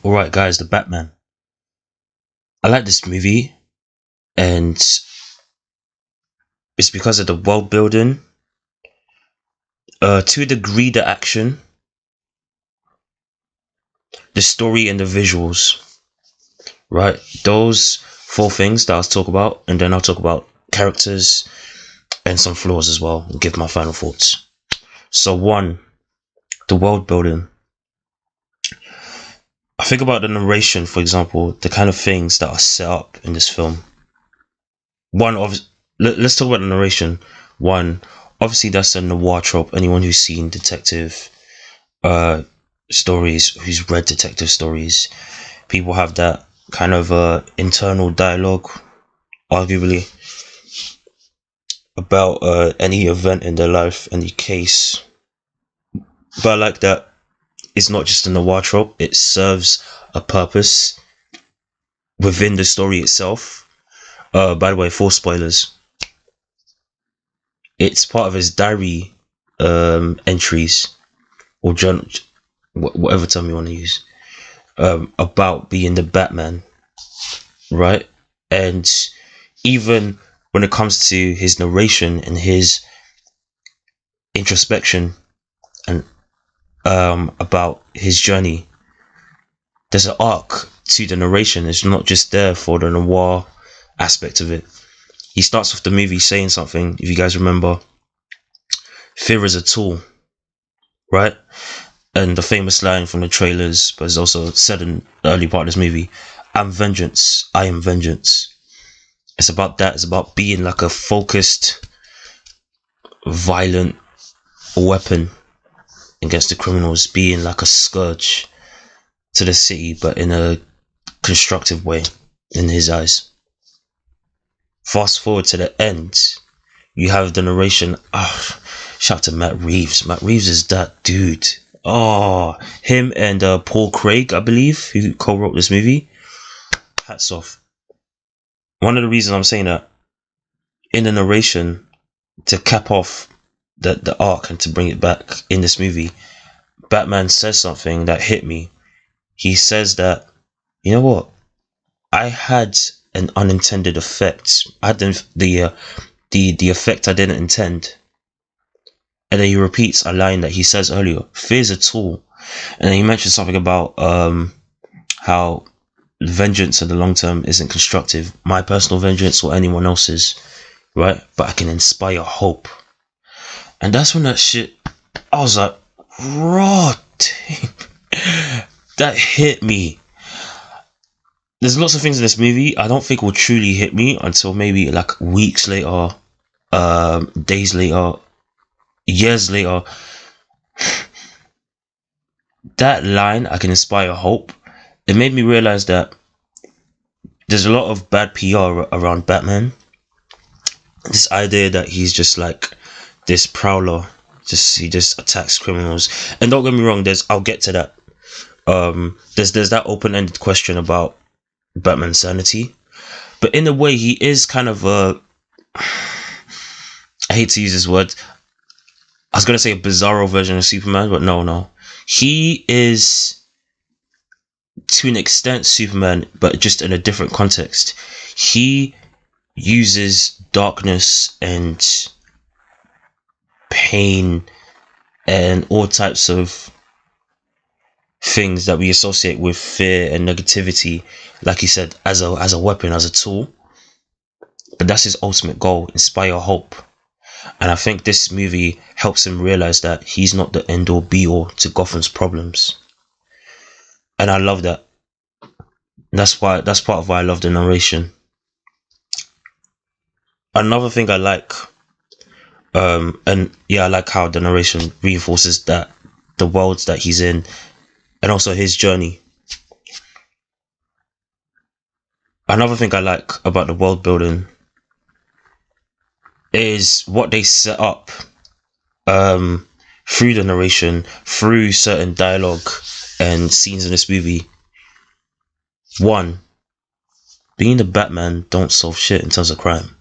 Alright guys, the Batman. I like this movie, and it's because of the world building, to a degree the action, the story and the visuals. Right? Those four things that I'll talk about, and then I'll talk about characters and some flaws as well, and give my final thoughts. So one, the world building. I think about the narration, for example, the kind of things that are set up in this film. Let's talk about the narration. One, obviously that's a noir trope. Anyone who's seen detective stories, who's read detective stories, people have that kind of internal dialogue, arguably, about any event in their life, any case. But I like that it's not just a noir trope, it serves a purpose within the story itself. By the way, full spoilers. It's part of his diary entries, or journal, whatever term you want to use, about being the Batman, right? And even when it comes to his narration and his introspection and about his journey, there's an arc to the narration. It's not just there for the noir aspect of it. He starts off the movie saying something, if you guys remember, fear is a tool, right? And the famous line from the trailers, but it's also said in the early part of this movie, I'm vengeance, I am vengeance. It's about that. It's about being like a focused, violent weapon against the criminals, being like a scourge to the city, but in a constructive way in his eyes. Fast forward to the end, you have the narration. Shout out to Matt Reeves. Matt Reeves is that dude. Him and Paul Craig, I believe, who co-wrote this movie. Hats off. One of the reasons I'm saying that, in the narration, to cap off the arc and to bring it back in this movie, Batman says something that hit me. He says that, you know what, I had an unintended effect. I had the effect I didn't intend. And then he repeats a line that he says earlier, fear's a tool. And then he mentions something about how vengeance in the long term isn't constructive, my personal vengeance or anyone else's, right? But I can inspire hope. And that's when that shit, I was like, raw, that hit me. There's lots of things in this movie I don't think will truly hit me until maybe like weeks later, days later, years later. That line, I can inspire hope, it made me realize that there's a lot of bad PR around Batman. This idea that he's just like this prowler, he just attacks criminals. And don't get me wrong, I'll get to that. There's that open-ended question about Batman's sanity, but in a way he is kind of I hate to use this word, I was gonna say a bizarro version of Superman, but no, he is to an extent Superman, but just in a different context. He uses darkness and pain and all types of things that we associate with fear and negativity, like he said, as a weapon, as a tool. But that's his ultimate goal, inspire hope. And I think this movie helps him realize that he's not the end all be all to Gotham's problems. And I love that. That's part of why I love the narration. Another thing I like, I like how the narration reinforces that the worlds that he's in, and also his journey. Another thing I like about the world building is what they set up through the narration, through certain dialogue and scenes in this movie. One, being the Batman don't solve shit in terms of crime.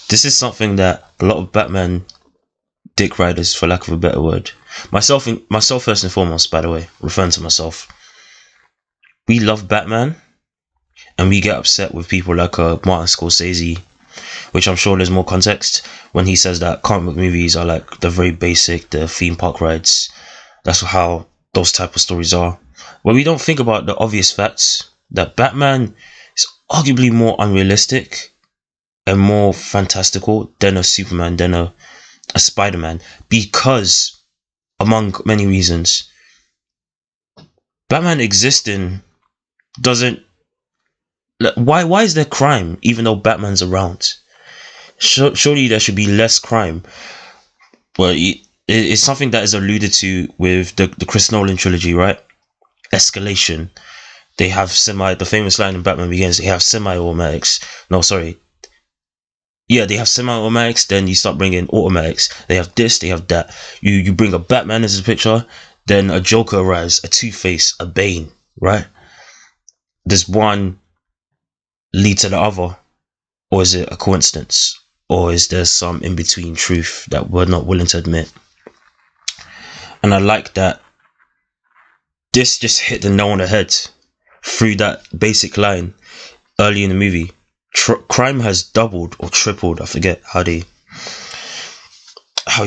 This is something that a lot of Batman dick riders, for lack of a better word, myself first and foremost, by the way, referring to myself, we love Batman and we get upset with people like Martin Scorsese, which I'm sure there's more context when he says that comic book movies are like the very basic, the theme park rides. That's how those type of stories are. But we don't think about the obvious facts that Batman is arguably more unrealistic and more fantastical than a Superman, than a Spider-Man, because, among many reasons, Batman existing doesn't... Why is there crime even though Batman's around? Surely there should be less crime. But it's something that is alluded to with the Chris Nolan trilogy, right? Escalation. They have the famous line in Batman Begins, they have semi-automatics. No, sorry. Yeah, they have semi-automatics, then you start bringing automatics. They have this, they have that. You bring a Batman as a picture, then a Joker arrives, a Two-Face, a Bane, right? Does one lead to the other? Or is it a coincidence? Or is there some in-between truth that we're not willing to admit? And I like that this just hit the nail on the head through that basic line early in the movie. Crime has doubled or tripled, I forget how he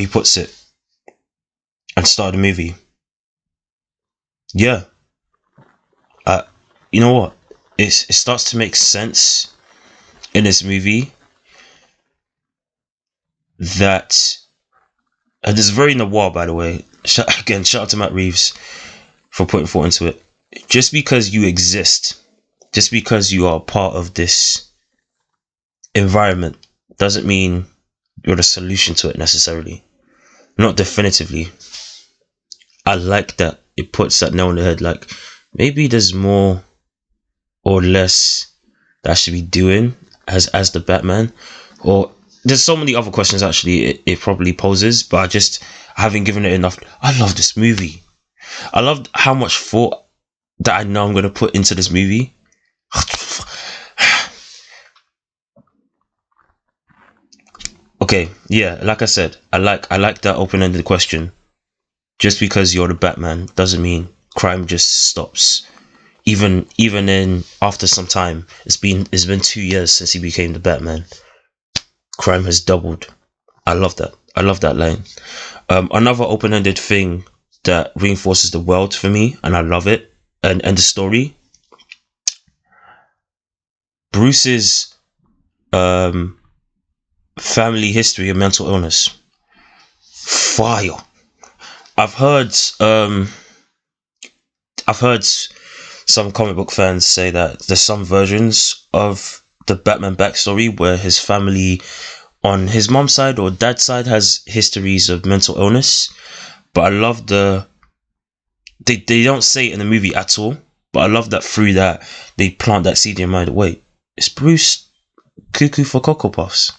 puts it, and start the movie. Yeah. You know what? It starts to make sense in this movie that, and this is very noir, by the way. Shout out to Matt Reeves for putting thought into it. Just because you exist, just because you are part of this environment, doesn't mean you're the solution to it necessarily. Not definitively. I like that it puts that nail on the head. Like, maybe there's more or less that I should be doing as the Batman. Or there's so many other questions actually it probably poses, but I haven't given it enough. I love this movie. I loved how much thought that I know I'm going to put into this movie. Okay, yeah, like I said, I like that open-ended question. Just because you're the Batman doesn't mean crime just stops. Even in after some time, it's been 2 years since he became the Batman. Crime has doubled. I love that. I love that line. Another open-ended thing that reinforces the world for me, and I love it, and the story. Bruce's family history of mental illness. Fire. I've heard some comic book fans say that there's some versions of the Batman backstory where his family on his mom's side or dad's side has histories of mental illness. But I love they don't say it in the movie at all, but I love that through that they plant that seed in your mind. Wait, is Bruce cuckoo for Cocoa Puffs?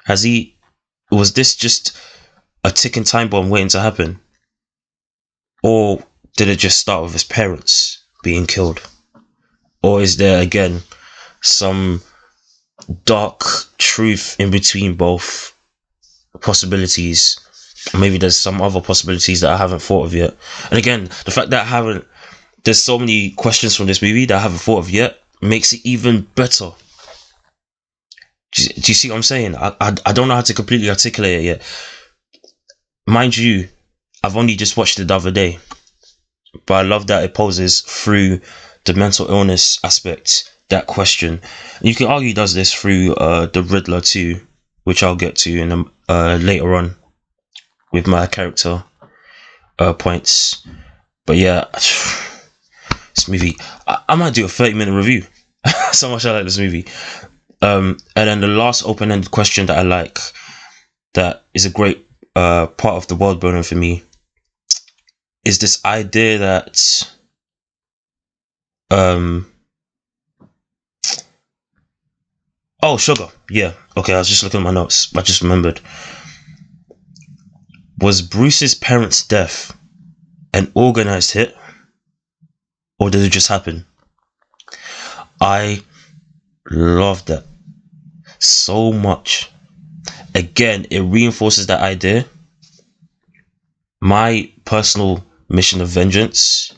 Was this just a ticking time bomb waiting to happen? Or did it just start with his parents being killed? Or is there again some dark truth in between both possibilities? Maybe there's some other possibilities that I haven't thought of yet. And again, the fact that there's so many questions from this movie that I haven't thought of yet makes it even better. Do you see what I'm saying? I don't know how to completely articulate it yet. Mind you, I've only just watched it the other day, but I love that it poses through the mental illness aspect that question. And you can argue does this through the Riddler too, which I'll get to in later on with my character points. But yeah, this movie, I might do a 30-minute review. So much I like this movie. And then the last open-ended question that I like, that is a great part of the world building for me, is this idea that oh, sugar. Yeah. Okay, I was just looking at my notes. I just remembered. Was Bruce's parents' death an organized hit? Or did it just happen? I love that so much. Again, it reinforces that idea. My personal mission of vengeance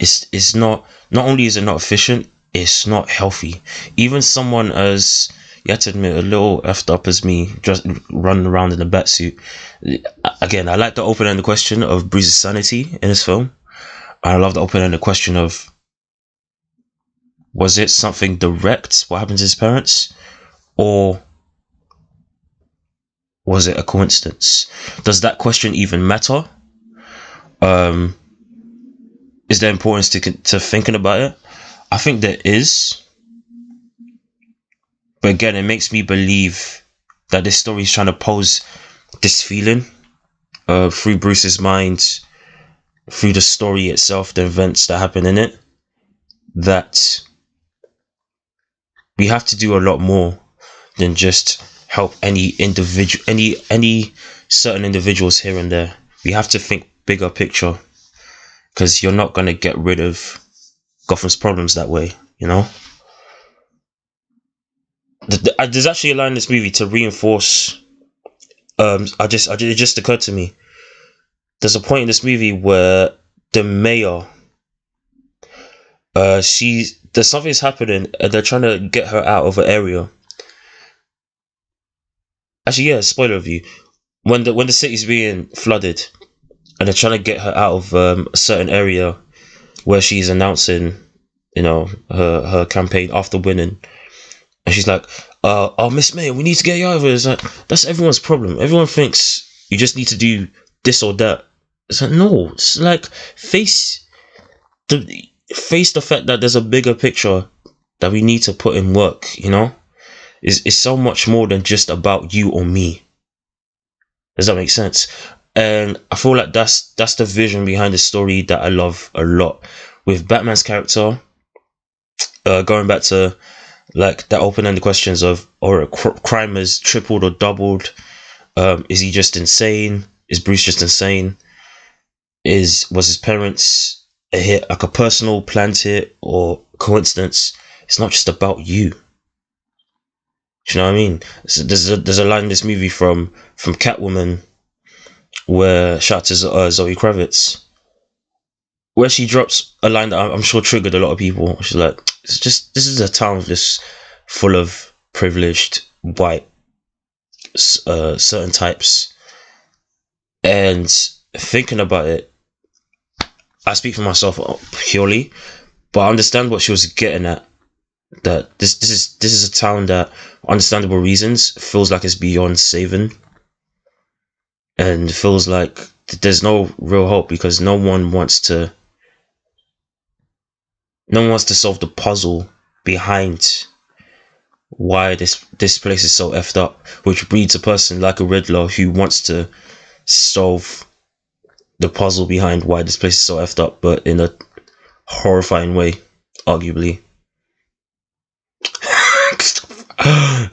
it's not only is it not efficient, it's not healthy. Even someone as, you have to admit, a little effed up as me, just running around in a batsuit. Again, I like the open-ended question of Bruce's sanity in this film. I love the open-ended question of, was it something direct, what happened to his parents, or was it a coincidence? Does that question even matter? Is there importance to thinking about it? I think there is. But again, it makes me believe that this story is trying to pose this feeling through Bruce's mind, through the story itself, the events that happen in it, that we have to do a lot more than just help any individual, any certain individuals here and there. We have to think bigger picture, because you're not going to get rid of Gotham's problems that way, you know? There's actually a line in this movie to reinforce. It just occurred to me. There's a point in this movie where the mayor, there's something's happening and they're trying to get her out of an area. Actually, yeah, spoiler review. When the city's being flooded and they're trying to get her out of a certain area where she's announcing, her campaign after winning. And she's like, oh, Miss May, we need to get you out of here. It's like, that's everyone's problem. Everyone thinks you just need to do this or that. It's like, no, it's like, face the fact that there's a bigger picture that we need to put in work, It's so much more than just about you or me. Does that make sense? And I feel like that's the vision behind the story that I love a lot. With Batman's character, going back to like the open-ended questions of, or crime has tripled or doubled, is he just insane? Is Bruce just insane? Was his parents a hit, like a personal planned hit or coincidence? It's not just about you. Do you know what I mean? So there's a line in this movie from Catwoman where, shout out to Zoe Kravitz, where she drops a line that I'm sure triggered a lot of people. She's like, this is a town just full of privileged white certain types. And thinking about it, I speak for myself purely, but I understand what she was getting at. That this is a town that, understandable reasons, feels like it's beyond saving, and feels like there's no real hope because no one wants to solve the puzzle behind why this place is so effed up, which breeds a person like a Riddler who wants to solve the puzzle behind why this place is so effed up, but in a horrifying way, arguably.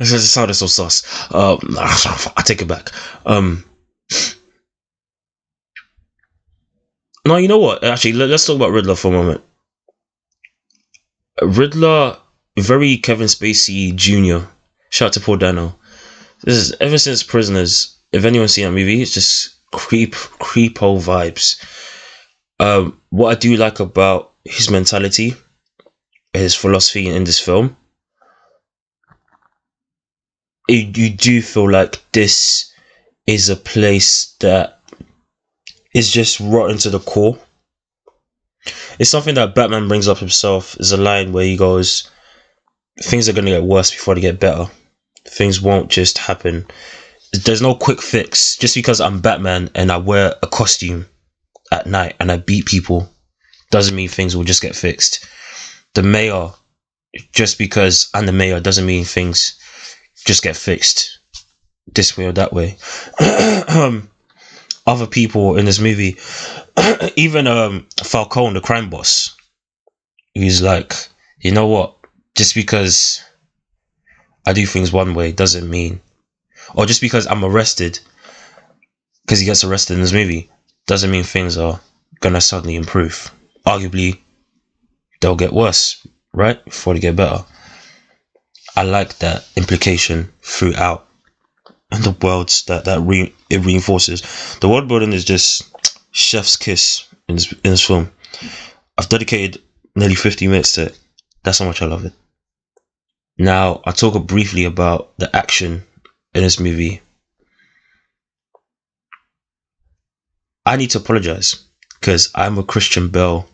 It sounded so sus. I take it back. No, you know what? Actually, let's talk about Riddler for a moment. Riddler, very Kevin Spacey Jr. Shout out to poor Dano. This is ever since Prisoners. If anyone's seen that movie, it's just creepo vibes. What I do like about his mentality, his philosophy in this film, you do feel like this is a place that is just rotten to the core. It's something that Batman brings up himself. There's a line where he goes, things are going to get worse before they get better. Things won't just happen. There's no quick fix. Just because I'm Batman and I wear a costume at night and I beat people doesn't mean things will just get fixed. The mayor, just because I'm the mayor doesn't mean things just get fixed this way or that way. Other people in this movie, even Falcone, the crime boss, he's like, you know what? Just because I do things one way doesn't mean, or just because I'm arrested, because he gets arrested in this movie, doesn't mean things are gonna suddenly improve. Arguably, they'll get worse, right? Before they get better. I like that implication throughout, and the worlds that it reinforces. The world building is just chef's kiss in this film. I've dedicated nearly 50 minutes to it. That's how much I love it. Now, I'll talk briefly about the action in this movie. I need to apologize because I'm a Christian Bale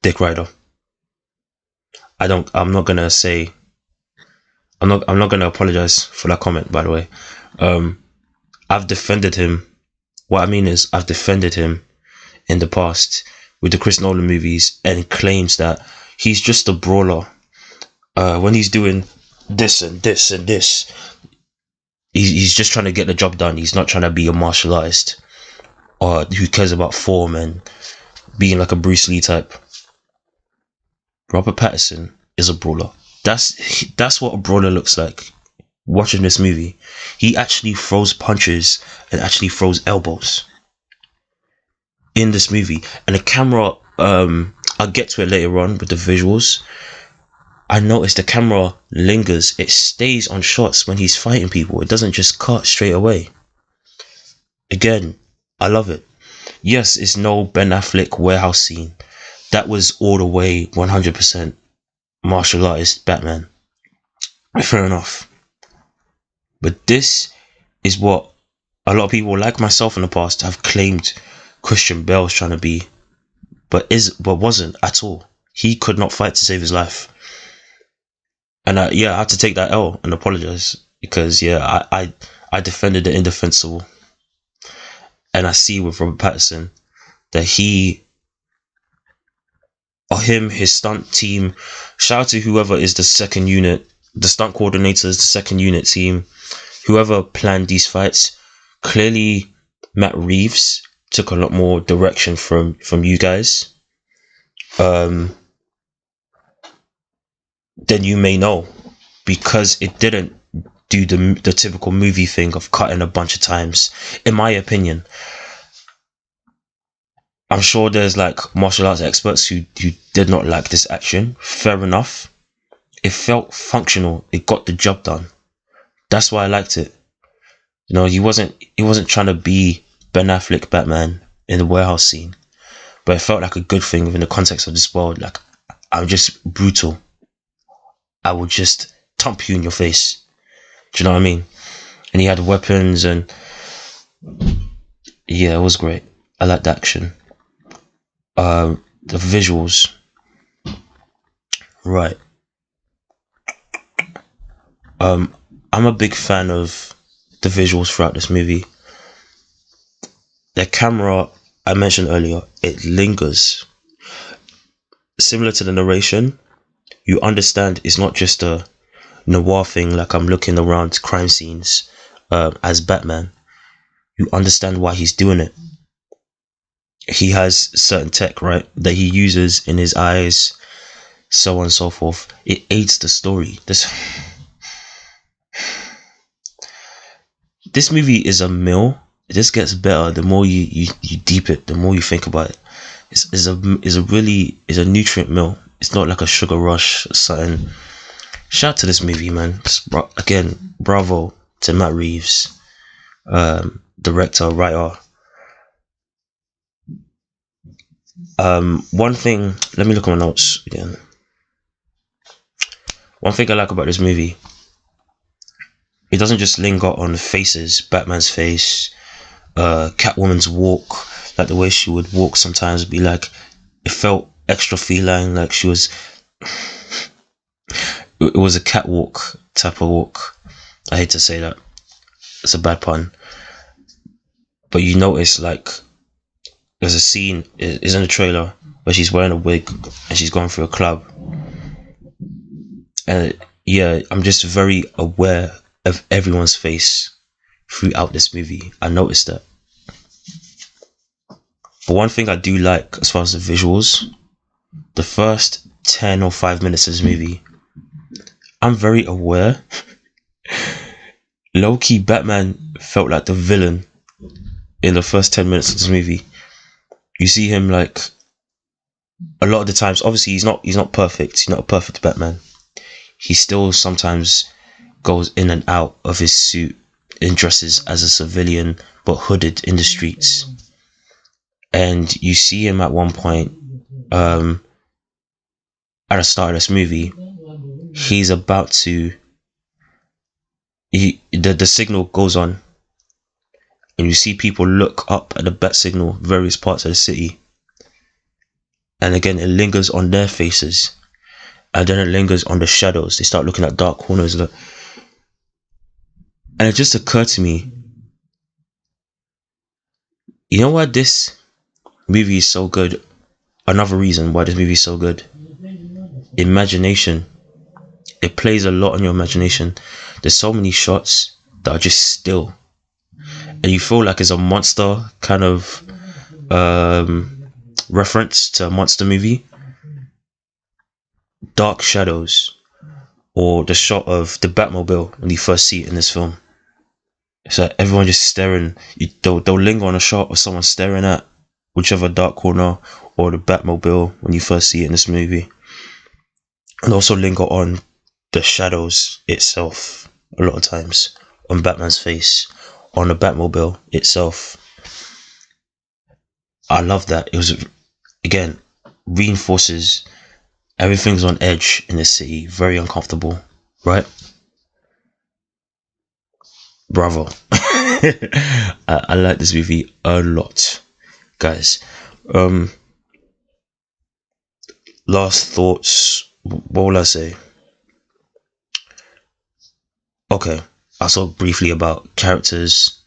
dick rider. I'm not gonna apologize for that comment, by the way. I've defended him. What I mean is, I've defended him in the past with the Chris Nolan movies and claims that he's just a brawler. When he's doing this and this and this, he's just trying to get the job done. He's not trying to be a martial artist or who cares about form and being like a Bruce Lee type. Robert Pattison is a brawler. That's what a brawler looks like. Watching this movie, he actually throws punches and actually throws elbows in this movie. And the camera, I'll get to it later on with the visuals. I noticed the camera lingers. It stays on shots when he's fighting people. It doesn't just cut straight away. Again, I love it. Yes, it's no Ben Affleck warehouse scene. That was all the way 100% martial artist Batman. Fair enough. But this is what a lot of people like myself in the past have claimed Christian Bale was trying to be, but wasn't at all. He could not fight to save his life. And I had to take that L and apologize because I defended the indefensible. And I see with Robert Pattison that his stunt team, shout out to whoever is the second unit, the stunt coordinator is the second unit team, whoever planned these fights. Clearly Matt Reeves took a lot more direction from you guys than you may know, because it didn't do the typical movie thing of cutting a bunch of times, in my opinion. I'm sure there's like martial arts experts who did not like this action. Fair enough. It felt functional. It got the job done. That's why I liked it. You know, he wasn't trying to be Ben Affleck Batman in the warehouse scene, but it felt like a good thing within the context of this world. Like, I'm just brutal. I will just thump you in your face. Do you know what I mean? And he had weapons and yeah, it was great. I liked the action. The visuals. Right. I'm a big fan of the visuals throughout this movie. The camera, I mentioned earlier, it lingers. Similar to the narration, you understand it's not just a noir thing, like I'm looking around crime scenes as Batman. You understand why he's doing it. He has certain tech, right, that he uses in his eyes, so on and so forth. It aids the story. This movie is a meal. It just gets better the more you deep it, the more you think about it. It's a nutrient meal. It's not like a sugar rush or something. Shout out to this movie, man. Again, bravo to Matt Reeves, director, writer. One thing, let me look at my notes again. One thing I like about this movie, it doesn't just linger on faces. Batman's face, Catwoman's walk, like the way she would walk sometimes would be like, it felt extra feline, like she was, it was a catwalk type of walk. I hate to say that, it's a bad pun, but you notice like there's a scene is in the trailer where she's wearing a wig and she's going through a club, and yeah, I'm just very aware of everyone's face throughout this movie. I noticed that. But one thing I do like as far as the visuals, the first 10 or 5 minutes of this movie, I'm very aware. Low-key, Batman felt like the villain in the first 10 minutes of this movie. You see him like a lot of the times. Obviously, he's not perfect. He's not a perfect Batman. He still sometimes goes in and out of his suit and dresses as a civilian, but hooded in the streets. And you see him at one point at the start of this movie, he's about to. The signal goes on, and you see people look up at the bat signal, various parts of the city, and again it lingers on their faces, and then it lingers on the shadows. They start looking at dark corners, and it just occurred to me, you know why this movie is so good? Another reason why this movie is so good: imagination. It plays a lot on your imagination. There's so many shots that are just still, and you feel like it's a monster kind of reference to a monster movie. Dark shadows, or the shot of the Batmobile when you first see it in this film. It's like everyone just staring. They'll linger on a shot of someone staring at whichever dark corner or the Batmobile when you first see it in this movie, and also linger on the shadows itself a lot of times, on Batman's face, on the Batmobile itself. I love that. It was, again, reinforces everything's on edge in the city, very uncomfortable, right? Bravo. I like this movie a lot, guys. Last thoughts. What will I say? Okay, I'll talk briefly about characters.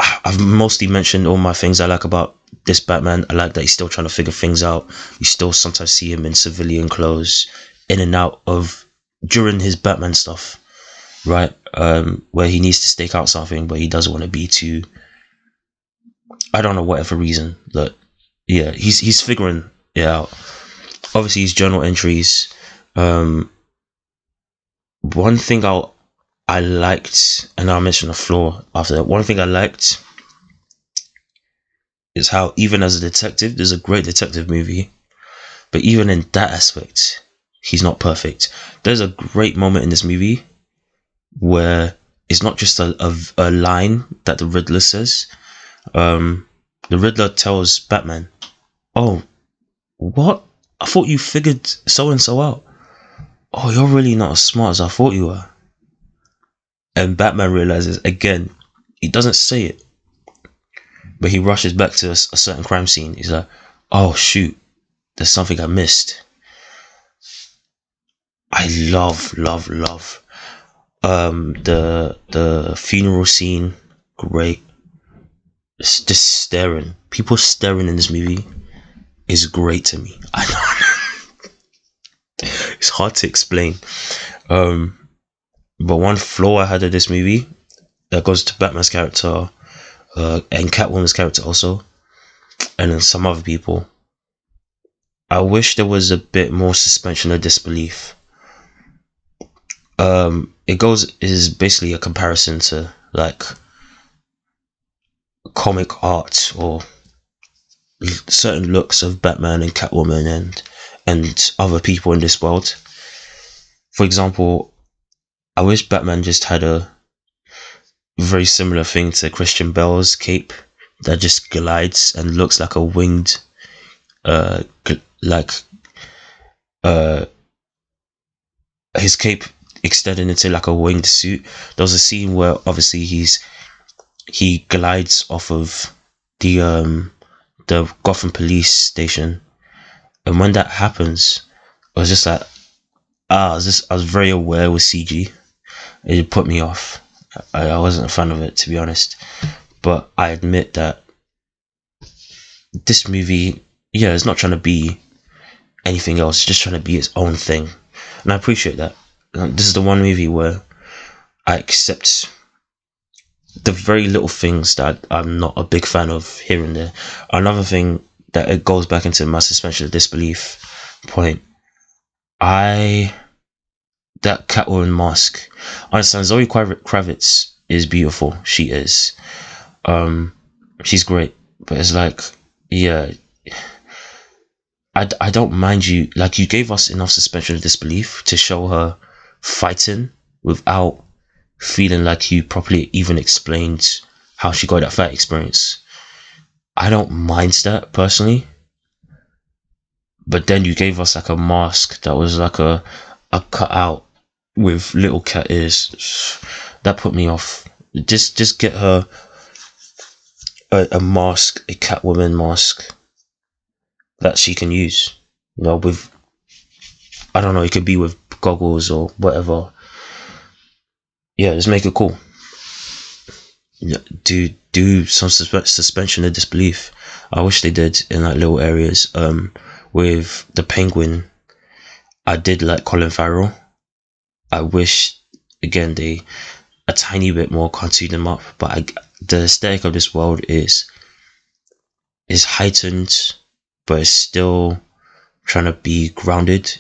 I've mostly mentioned all my things I like about this Batman. I like that he's still trying to figure things out. You still sometimes see him in civilian clothes, in and out of during his Batman stuff, right? Where he needs to stake out something, but he doesn't want to be too. I don't know, whatever reason, but yeah, he's figuring it out. Obviously, his journal entries. One thing I liked, and I'll mention a flaw after that. One thing I liked is how, even as a detective, there's a great detective movie, but even in that aspect, he's not perfect. There's a great moment in this movie where it's not just a line that the Riddler says. The Riddler tells Batman, "Oh, what? I thought you figured so and so out. Oh, you're really not as smart as I thought you were." And Batman realizes, again, he doesn't say it, but he rushes back to a certain crime scene. He's like, "Oh shoot, there's something I missed." I love the funeral scene. Great. It's just staring. People staring in this movie is great to me. I know. It's hard to explain. But one flaw I had of this movie that goes to Batman's character and Catwoman's character also, and then some other people. I wish there was a bit more suspension of disbelief. Is basically a comparison to like comic art or certain looks of Batman and Catwoman and other people in this world. For example, I wish Batman just had a very similar thing to Christian Bale's cape that just glides and looks like a winged, his cape extended into like a winged suit. There was a scene where obviously he glides off of the Gotham police station, and when that happens, I was just like, I was very aware with CG. It put me off. I wasn't a fan of it, to be honest. But I admit that this movie, yeah, it's not trying to be anything else. It's just trying to be its own thing, and I appreciate that. This is the one movie where I accept the very little things that I'm not a big fan of here and there. Another thing that it goes back into my suspension of disbelief point. That Catwoman mask. I understand Zoe Kravitz is beautiful. She is. She's great. But it's like, yeah, I don't mind you. Like, you gave us enough suspension of disbelief to show her fighting without feeling like you properly even explained how she got that fight experience. I don't mind that personally. but then you gave us like a mask that was like a cutout with little cat ears. That put me off. Just get her a mask, a Catwoman mask that she can use. You know, with, I don't know, it could be with goggles or whatever. Yeah, just make it cool. Yeah, do some suspension of disbelief. I wish they did in like little areas. With the Penguin, I did like Colin Farrell. I wish again they a tiny bit more cartoon him up, but the aesthetic of this world is heightened, but it's still trying to be grounded.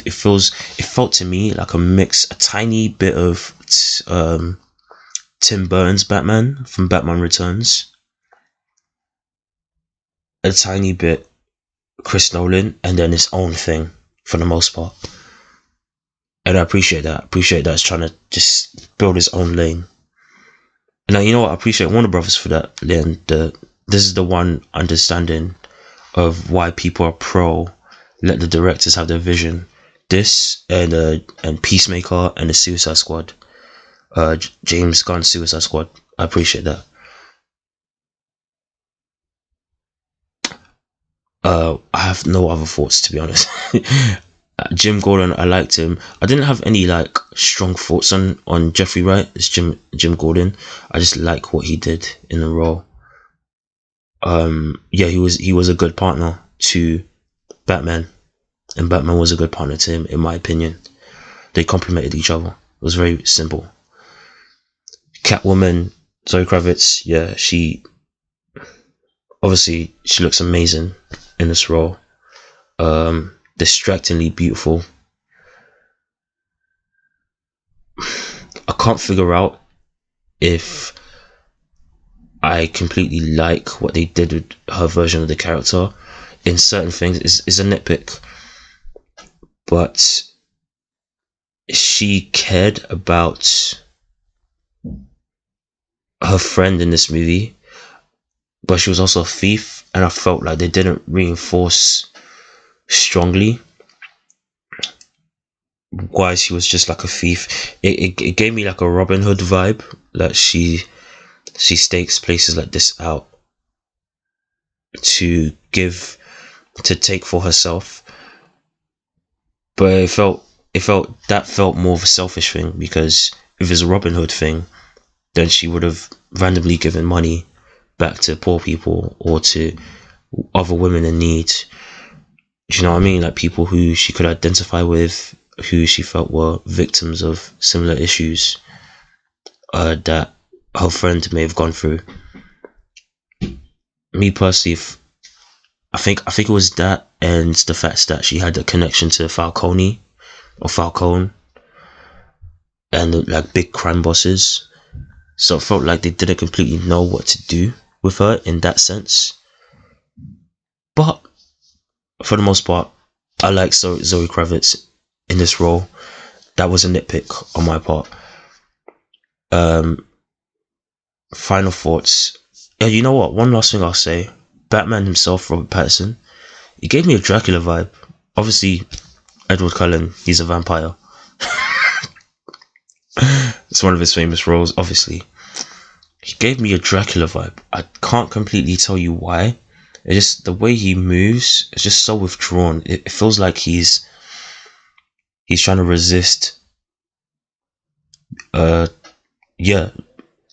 It felt to me like a tiny bit of Tim Burton's Batman from Batman Returns, a tiny bit Chris Nolan, and then his own thing for the most part. And I appreciate that. It's trying to just build his own lane. And you know what? I appreciate Warner Brothers for that. Then this is the one understanding of why people are pro let the directors have their vision. This and Peacemaker and the Suicide Squad, James Gunn's Suicide Squad. I appreciate that. I have no other thoughts, to be honest. Jim Gordon, I liked him. I didn't have any like strong thoughts on Jeffrey Wright. It's Jim Gordon. I just like what he did in the role. Yeah, he was a good partner to Batman, and Batman was a good partner to him, in my opinion. They complemented each other. It was very simple. Catwoman, Zoe Kravitz, yeah, she looks amazing in this role. Distractingly beautiful. I can't figure out if I completely like what they did with her version of the character. In certain things, is a nitpick, but she cared about her friend in this movie, but she was also a thief, and I felt like they didn't reinforce strongly why she was just like a thief. It gave me like a Robin Hood vibe, that she stakes places like this out to take for herself, but it felt more of a selfish thing, because if it's a Robin Hood thing, then she would have randomly given money back to poor people or to other women in need. Do you know what I mean? Like people who she could identify with, who she felt were victims of similar issues that her friend may have gone through. Me personally, I think it was that, and the fact that she had a connection to Falcone, and like big crime bosses. So it felt like they didn't completely know what to do with her in that sense. But for the most part, I like Zoe Kravitz in this role. That was a nitpick on my part. Final thoughts. Yeah, you know what? One last thing I'll say. Batman himself, Robert Pattison, he gave me a Dracula vibe. Obviously, Edward Cullen, he's a vampire. It's one of his famous roles, obviously. He gave me a Dracula vibe. I can't completely tell you why. It's just the way he moves. It's just so withdrawn. It feels like he's trying to resist.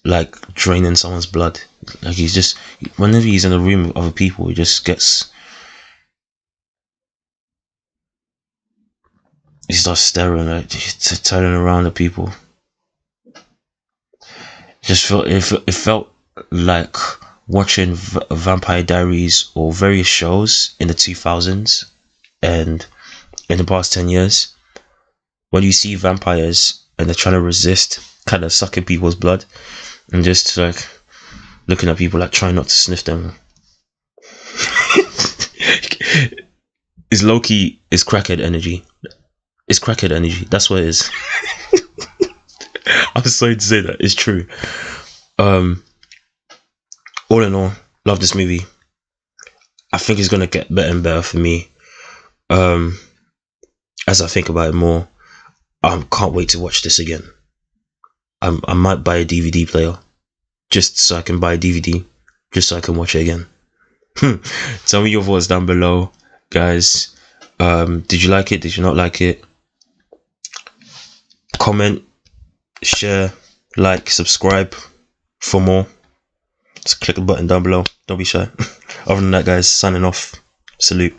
Like draining someone's blood. Like he's just, whenever he's in a room with other people, he just he starts staring, like turning around at people. It felt like watching Vampire Diaries or various shows in the 2000s and in the past 10 years, when you see vampires and they're trying to resist kind of sucking people's blood and just like looking at people like trying not to sniff them. It's low-key, it's crackhead energy. It's crackhead energy. That's what it is. I'm sorry to say that. It's true. All in all, love this movie. I think it's gonna get better and better for me. As I think about it more, I can't wait to watch this again. I might buy a DVD player just so I can buy a DVD, just so I can watch it again. Tell me your thoughts down below, guys. Did you like it? Did you not like it? Comment, share, like, subscribe for more. Just click the button down below. Don't be shy. Other than that, guys, signing off. Salute.